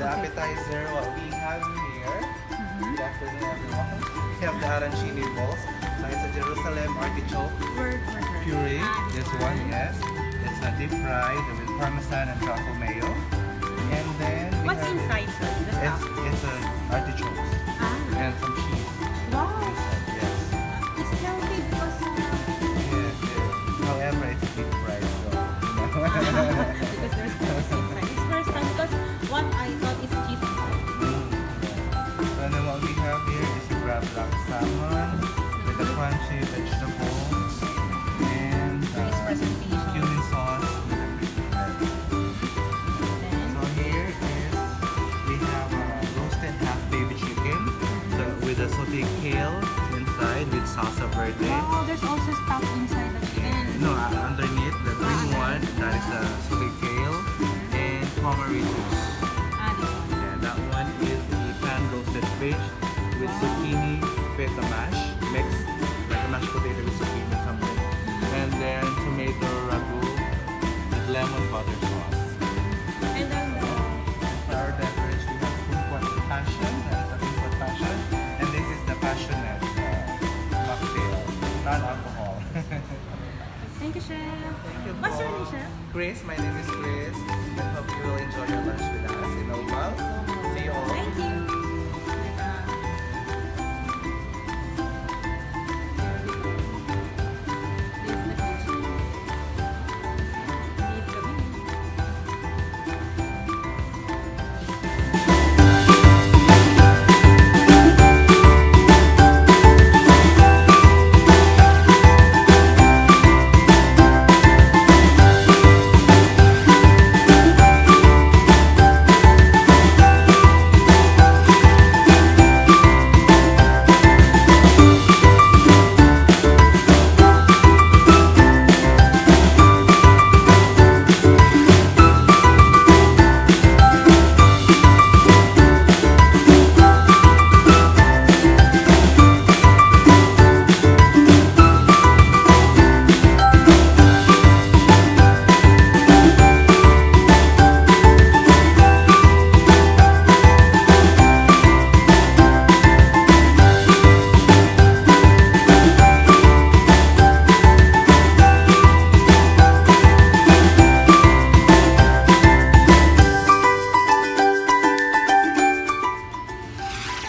appetizer, what we have here. Good afternoon, everyone. We have the arancini balls. So it's a Jerusalem artichoke puree. This one, yes. It's a deep fried with parmesan and truffle mayo. And then What's inside, sir? The stuff? it's a artichokes and some cheese. Wow. Inside, yes. It's healthy because Yes, yes. However, it's deep fried, so because there's cheese inside. It's first time because what I thought is cheese inside. So then what we have here is a crab black salmon with a crunchy vegetable and Nice presentation. cumin sauce with a crispy bread. So here is we have a roasted half baby chicken with a sauteed kale inside with salsa verde. Wow, there's also stuff inside the chicken. No, underneath the green one, that is the sweet kale and pomeritos. This one. And that one is the pan roasted fish with zucchini feta mash mixed like a mashed potato with zucchini or something. And then tomato ragu with lemon butter sauce. And then For our beverage, we have kumquat passion. That is a kumquat passion. And this is the passionate mocktail, non-alcohol. thank you, chef. Thank you What's your po. name, chef? Chris, my name is Chris. I hope you will enjoy your lunch with us in Opal. See you all. Thank you.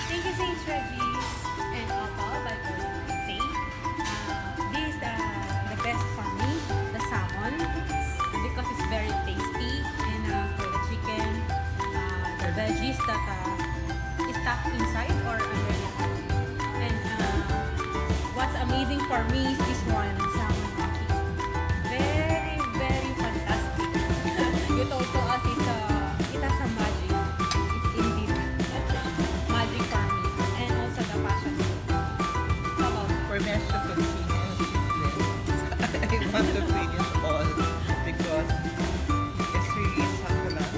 Thank you, Saint Regis and Opal by Say. This is the best for me, the salmon, because it's very tasty. And for the chicken, the veggies that is stuck inside or underneath. And what's amazing for me is this one, salmon maki. Very, very fantastic. You told to us it has a magic. It's indeed magic for me. And also the passion. How about you? For me, I should continue and I want to finish all because it's really succulent.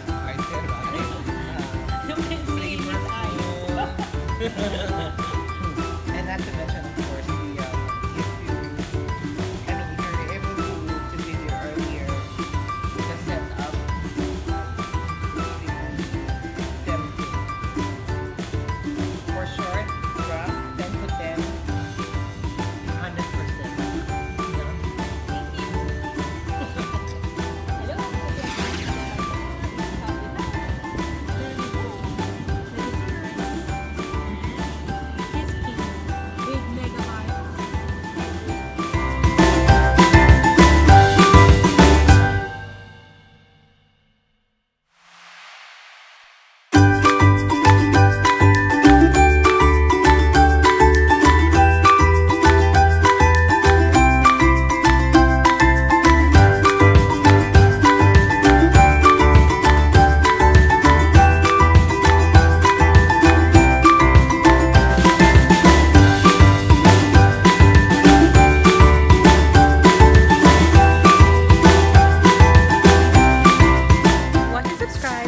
I said You can see in his eyes. And not to mention, of course, if you're able to video earlier, the setup really tempting. For short, rough, 10 to 10, 100%. Thank you. Hello. Big mega heart. Watch and subscribe.